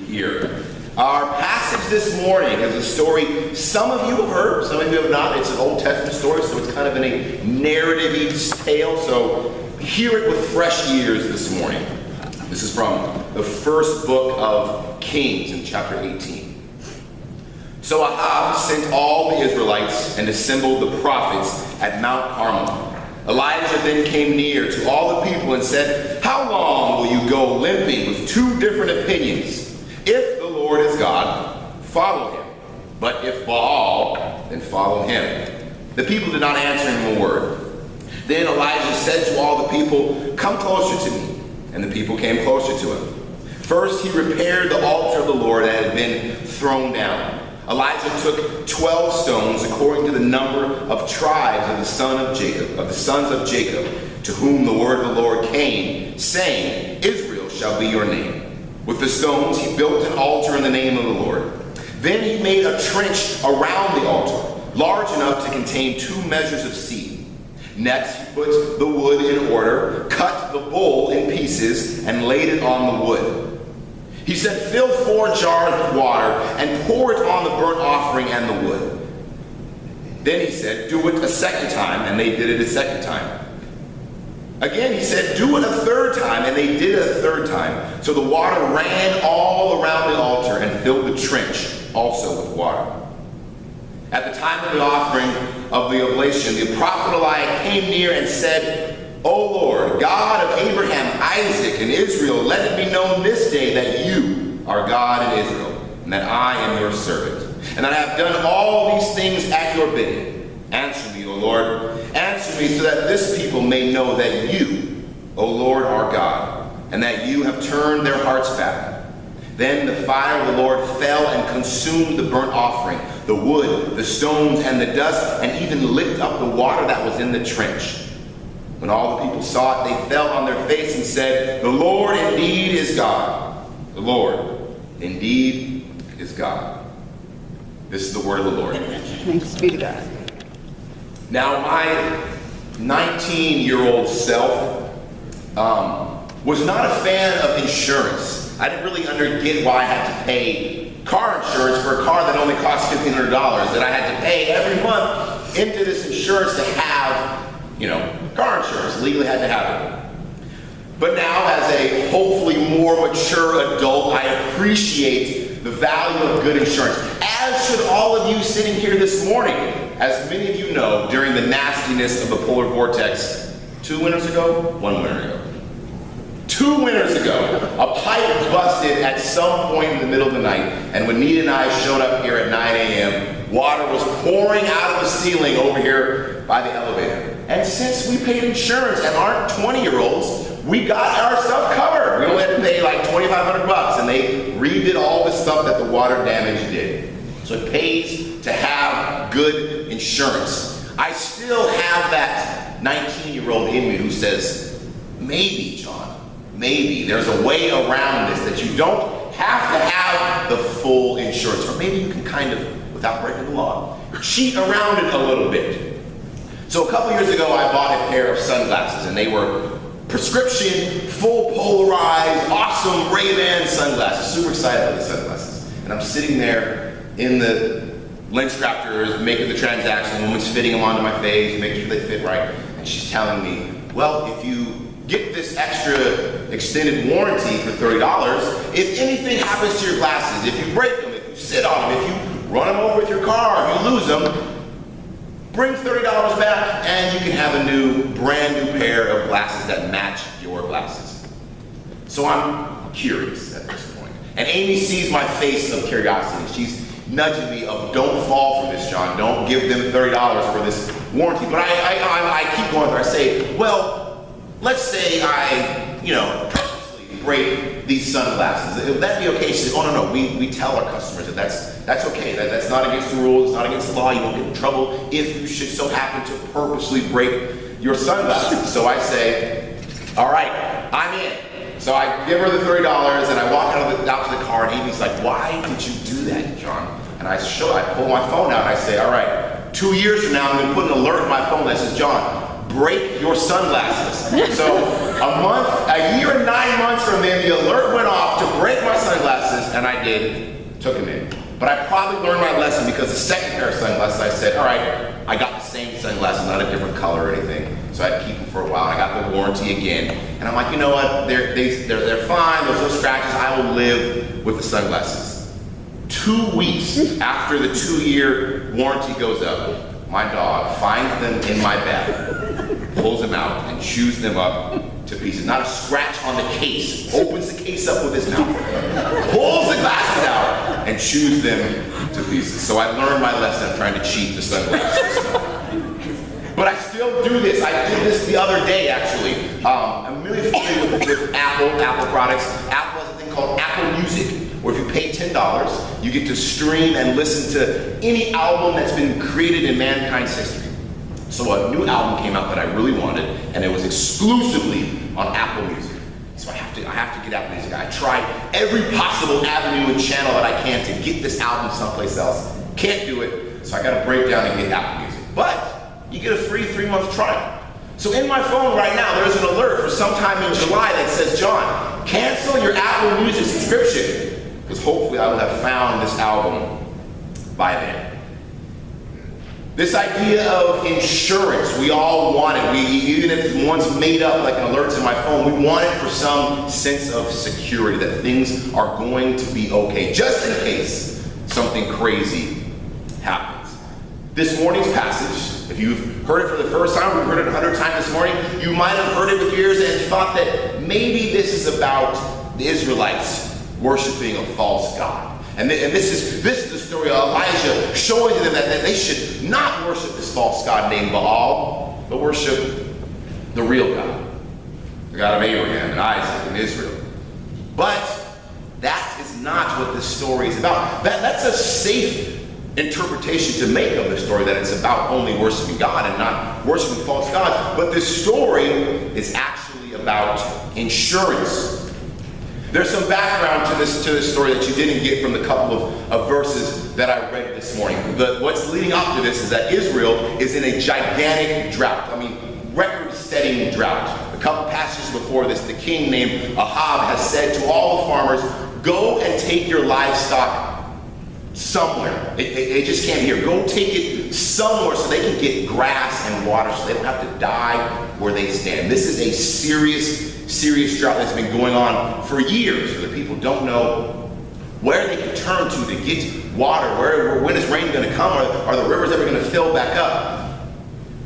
year. Our passage this morning is a story some of you have heard, some of you have not. It's an Old Testament story, so it's kind of in a narrative-y tale, so hear it with fresh ears this morning. This is from the first book of Kings in chapter 18. So Ahab sent all the Israelites and assembled the prophets at Mount Carmel. Elijah then came near to all the people and said, "How long will you go limping with two different opinions? If the Lord is God, follow him. But if Baal, then follow him." The people did not answer him a word. Then Elijah said to all the people, "Come closer to me." And the people came closer to him. First he repaired the altar of the Lord that had been thrown down. Elijah took 12 stones according to the number of tribes of the sons of Jacob, to whom the word of the Lord came, saying, "Israel shall be your name." With the stones he built an altar in the name of the Lord. Then he made a trench around the altar, large enough to contain 2 measures of seed. Next he put the wood in order, cut the bull in pieces, and laid it on the wood. He said, "Fill 4 jars with water and pour it on the burnt offering and the wood." Then he said, "Do it a second time," and they did it a second time. Again he said, "Do it a third time," and they did it a third time. So the water ran all around the altar and filled the trench also with water. At the time of the offering of the oblation, the prophet Elijah came near and said, "O Lord, God of Abraham, Isaac, and Israel, let it be known this day that you are God in Israel, and that I am your servant, and that I have done all these things at your bidding. Answer me, O Lord, answer me, so that this people may know that you, O Lord, are God, and that you have turned their hearts back." Then the fire of the Lord fell and consumed the burnt offering, the wood, the stones, and the dust, and even licked up the water that was in the trench. When all the people saw it, they fell on their face and said, "The Lord indeed is God. The Lord indeed is God." This is the word of the Lord. Thanks be to God. Now, my 19-year-old self was not a fan of insurance. I didn't really get why I had to pay car insurance for a car that only cost $1,500, that I had to pay every month into this insurance to have, car insurance. Legally had to have it. But now, as a hopefully more mature adult, I appreciate the value of good insurance, as should all of you sitting here this morning. As many of you know, during the nastiness of the polar vortex, 2 winters ago, 1 winter ago, 2 winters ago, a pipe busted at some point in the middle of the night, and when Nita and I showed up here at 9 a.m., water was pouring out of the ceiling over here by the elevator. And since we paid insurance and aren't 20-year-olds, we got our stuff covered. We only had to pay like $2,500, and they redid all the stuff that the water damage did. So it pays to have good insurance. I still have that 19-year-old in me who says, maybe, John, maybe there's a way around this, that you don't have to have the full insurance, or maybe you can kind of, without breaking the law, cheat around it a little bit. So a couple years ago, I bought a pair of sunglasses, and they were prescription, full polarized, awesome Ray-Ban sunglasses. Super excited about these sunglasses. And I'm sitting there in the LensCrafters making the transaction. The woman's fitting them onto my face, making sure they fit right. And she's telling me, "Well, if you get this extra extended warranty for $30, if anything happens to your glasses, if you break them, if you sit on them, if you run them over with your car, if you lose them, bring $30 back and you can have a brand new pair of glasses that match your glasses." So I'm curious at this point. And Amy sees my face of curiosity. She's nudging me of, "Don't fall for this, John. Don't give them $30 for this warranty." But I keep going there. I say, "Well, let's say I, purposely break these sunglasses. Would that be okay?" She said, "Oh, no, we tell our customers that that's okay. That's not against the rules. It's not against the law. You won't get in trouble if you should so happen to purposely break your sunglasses." So I say, "All right, I'm in." So I give her the $30 and I walk out to the car, and Amy's like, "Why did you do that, John?" And I pull my phone out and I say, "All right, 2 years from now I'm going to put an alert in my phone that says, 'John, break your sunglasses.'" So a year and 9 months from then, the alert went off to break my sunglasses, and I did, took them in. But I probably learned my lesson because the second pair of sunglasses, I said, all right, I got the same sunglasses, not a different color or anything. So I had to keep them for a while. I got the warranty again. And I'm like, you know what, they're fine, there's no scratches, I will live with the sunglasses. 2 weeks after the 2-year warranty goes up, my dog finds them in my bag, pulls them out, and chews them up to pieces. Not a scratch on the case. Opens the case up with his mouth, pulls the glasses out, and chews them to pieces. So I learned my lesson of trying to cheat the sunglasses. But I still do this. I did this the other day, actually. I'm really familiar with Apple products. Apple has a thing called Apple Music, where if you pay $10, you get to stream and listen to any album that's been created in mankind's history. So a new album came out that I really wanted, and it was exclusively on Apple Music. So I have to get Apple Music. I tried every possible avenue and channel that I can to get this album someplace else. Can't do it, so I got to break down and get Apple Music. But you get a free 3-month trial. So in my phone right now, there's an alert for sometime in July that says, John, cancel your Apple Music subscription, because hopefully I will have found this album by then. This idea of insurance, we all want it. Even if one's made up like an alert's in my phone, we want it for some sense of security, that things are going to be okay, just in case something crazy happens. This morning's passage, if you've heard it for the first time, we've heard it 100 times this morning, you might have heard it with your ears and thought that maybe this is about the Israelites worshiping a false god. And this is the story of Elijah showing them that they should not worship this false god named Baal, but worship the real God, the God of Abraham and Isaac and Israel. But that is not what this story is about. That's a safe interpretation to make of the story, that it's about only worshiping God and not worshiping false gods. But this story is actually about insurance. There's some background to this story that you didn't get from the couple of verses that I read this morning. What's leading up to this is that Israel is in a gigantic drought. I mean, record-setting drought. A couple passages before this, the king named Ahab has said to all the farmers, go and take your livestock somewhere. They just can't be here. Go take it somewhere so they can get grass and water so they don't have to die where they stand. This is a serious drought that's been going on for years, where the people don't know where they can turn to get water. When is rain going to come? Are the rivers ever going to fill back up?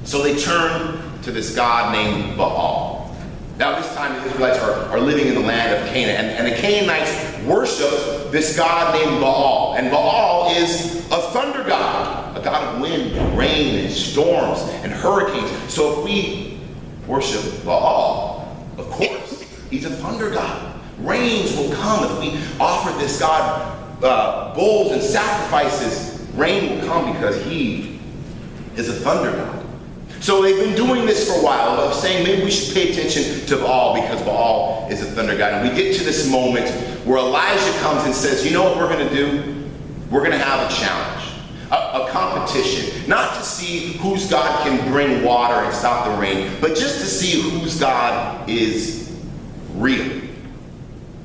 So they turn to this god named Baal. Now this time the Israelites are living in the land of Canaan, and the Canaanites worship this god named Baal. And Baal is a thunder god, a god of wind and rain and storms and hurricanes. So if we worship Baal, of course, he's a thunder god. Rains will come if we offer this god bulls and sacrifices. Rain will come because he is a thunder god. So they've been doing this for a while, of saying maybe we should pay attention to Baal because Baal is a thunder god. And we get to this moment where Elijah comes and says, you know what we're going to do? We're going to have a challenge, a competition, not to see whose God can bring water and stop the rain, but just to see whose God is real.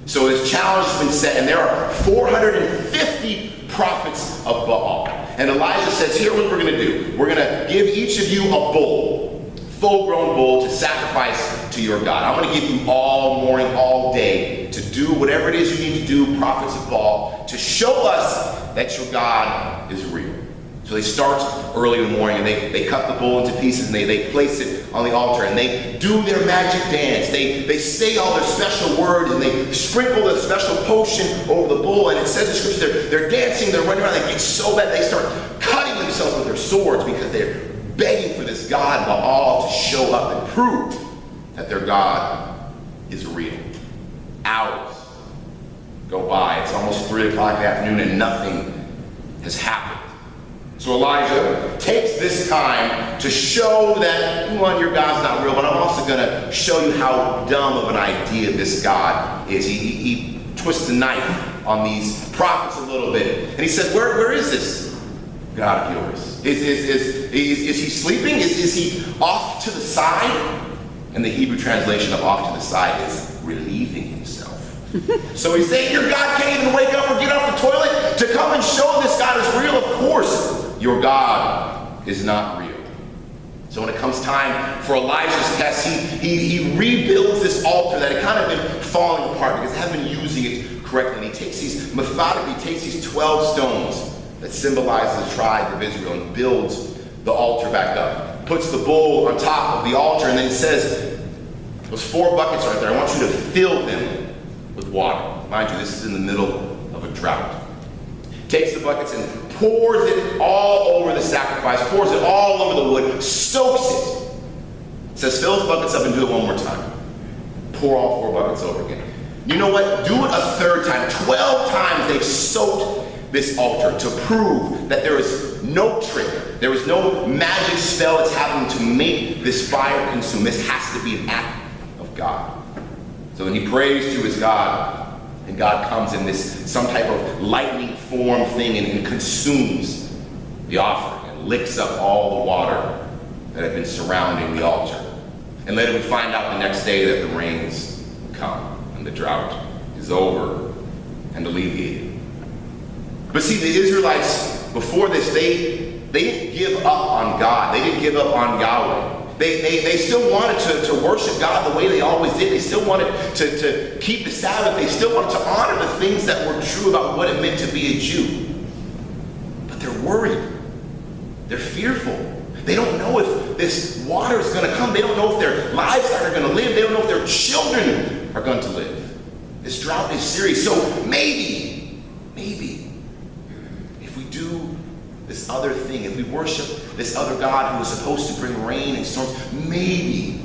So this challenge has been set, and there are 450 prophets of Baal. And Elijah says, here's what we're going to do. We're going to give each of you a bull, full-grown bull, to sacrifice to your God. I'm going to give you all morning, all day, to do whatever it is you need to do, prophets of Baal, to show us that your God is real. So they start early in the morning, and they cut the bull into pieces, and they place it on the altar, and they do their magic dance. They say all their special words, and they sprinkle a special potion over the bull. And it says in Scripture, they're dancing, they're running around, they get so bad they start cutting themselves with their swords because they're begging for this god Baal to show up and prove that their God is real. Hours go by. It's almost 3 o'clock in the afternoon, and nothing has happened. So Elijah takes this time to show that, one, your God's not real, but I'm also going to show you how dumb of an idea this God is. He twists the knife on these prophets a little bit. And he said, where is this God of yours? Is he sleeping? Is he off to the side? And the Hebrew translation of off to the side is relieving himself. So he's saying your God can't even wake up or get off the toilet to come and show this God is real. Of course, your God is not real. So when it comes time for Elijah's test, he rebuilds this altar that had kind of been falling apart because they haven't been using it correctly. And he takes these, methodically takes these 12 stones that symbolize the tribe of Israel and builds the altar back up. Puts the bull on top of the altar, and then he says, those 4 buckets right there, I want you to fill them with water. Mind you, this is in the middle of a drought. Takes the buckets and pours it all over the sacrifice, pours it all over the wood, soaks it. Says, fill those buckets up and do it one more time. Pour all 4 buckets over again. You know what? Do it a 3rd time. 12 times they've soaked this altar to prove that there is no trick. There is no magic spell that's happening to make this fire consume. This has to be an act of God. So then he prays to his God, and God comes in this, some type of lightning form thing and consumes the offering and licks up all the water that had been surrounding the altar. And later we find out the next day that the rains come and the drought is over and alleviated. But see, the Israelites, before this, they didn't give up on God. They didn't give up on Yahweh. They still wanted to worship God the way they always did. They still wanted to keep the Sabbath. They still wanted to honor the things that were true about what it meant to be a Jew. But they're worried. They're fearful. They don't know if this water is going to come. They don't know if their livestock are going to live. They don't know if their children are going to live. This drought is serious. So maybe, if we do this other thing, if we worship this other God who is supposed to bring rain and storms, maybe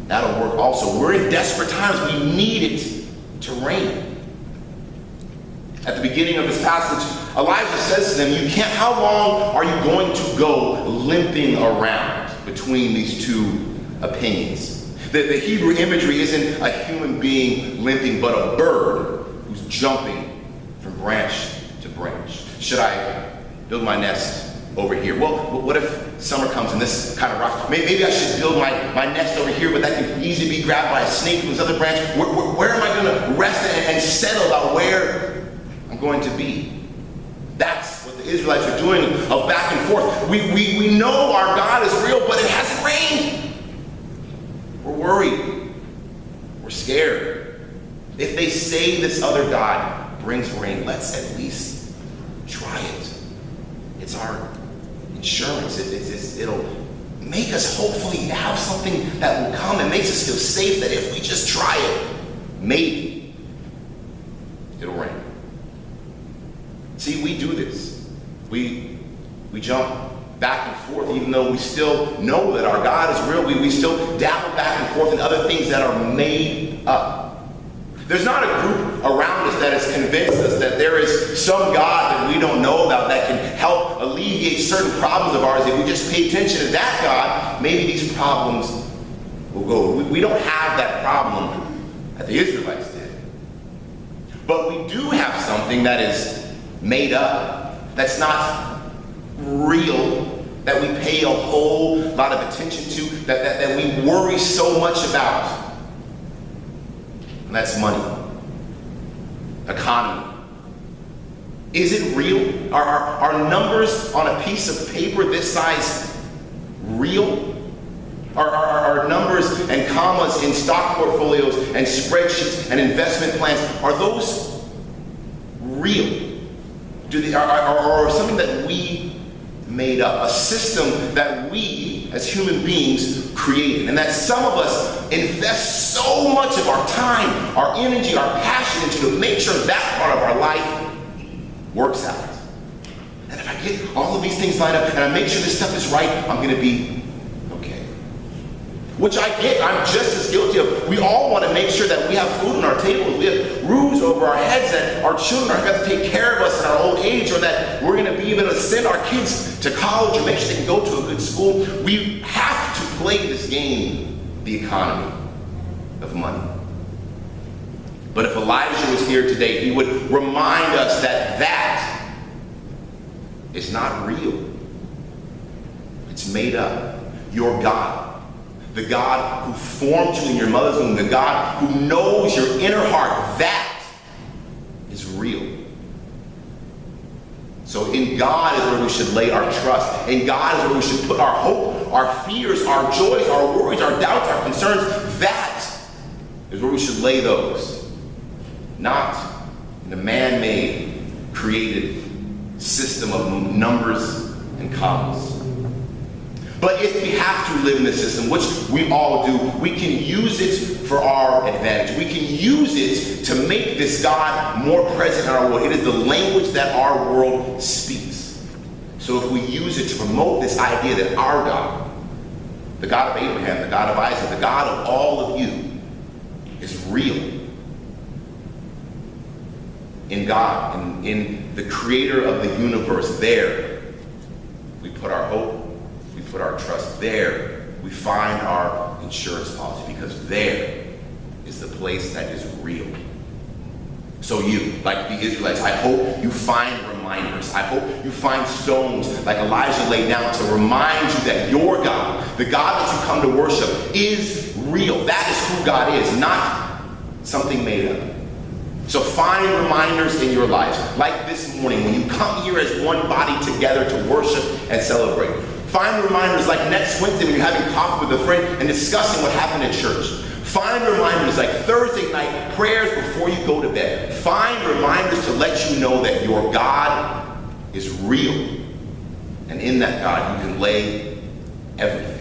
that'll work also. We're in desperate times. We need it to rain. At the beginning of this passage, Elijah says to them, how long are you going to go limping around between these 2 opinions? The Hebrew imagery isn't a human being limping, but a bird who's jumping from branch to branch. Should I build my nest over here? Well, what if summer comes and this kind of rocks? Maybe I should build my nest over here, but that can easily be grabbed by a snake from this other branch. Where am I going to rest and settle about where I'm going to be? That's what the Israelites are doing, of back and forth. We know our God is real, but it hasn't rained. We're worried. We're scared. If they say this other God brings rain, let's at least try it. It's our insurance. It'll make us hopefully have something that will come and makes us feel safe that if we just try it, maybe it'll rain. See, we do this. We jump back and forth, even though we still know that our God is real. We still dabble back and forth in other things that are made up. There's not a group around us that has convinced us that there is some God that we don't know about that can help alleviate certain problems of ours. If we just pay attention to that God, maybe these problems will go. We don't have that problem that the Israelites did. But we do have something that is made up, that's not real, that we pay a whole lot of attention to, that we worry so much about. And that's money. Economy. Is it real? Are numbers on a piece of paper this size real? Are numbers and commas in stock portfolios and spreadsheets and investment plans, are those real? Or something that we made up, a system that we as human beings created, and that some of us invest so much of our time, our energy, our passion into to make sure that part of our life works out. And if I get all of these things lined up and I make sure this stuff is right, I'm going to be okay. Which I get, I'm just as guilty of. We all want to make sure that we have food on our tables, we have roofs over our heads, that our children are going to take care of us in our old age, or that we're going to be able to send our kids to college or make sure they can go to a good school. We have to play this game, the economy of money. But if Elijah was here today, he would remind us that that is not real. It's made up. Your God, the God who formed you in your mother's womb, the God who knows your inner heart, that God is where we should lay our trust. In God is where we should put our hope, our fears, our joys, our worries, our doubts, our concerns. That is where we should lay those. Not in a man-made, created system of numbers and commas. But if we have to live in this system, which we all do, we can use it for our advantage. We can use it to make this God more present in our world. It is the language that our world speaks. So if we use it to promote this idea that our God, the God of Abraham, the God of Isaac, the God of all of you, is real. In God, in the creator of the universe, there we put our hope, we put our trust. There we find our insurance policy, because there is the place that is real. So you, like the Israelites, I hope you find reminders. I hope you find stones like Elijah laid down to remind you that your God, the God that you come to worship, is real. That is who God is, not something made up. So find reminders in your lives, like this morning when you come here as one body together to worship and celebrate. Find reminders like next Wednesday when you're having coffee with a friend and discussing what happened at church. Find reminders like Thursday night prayers before you go to bed. Find reminders to let you know that your God is real. And in that God, you can lay everything.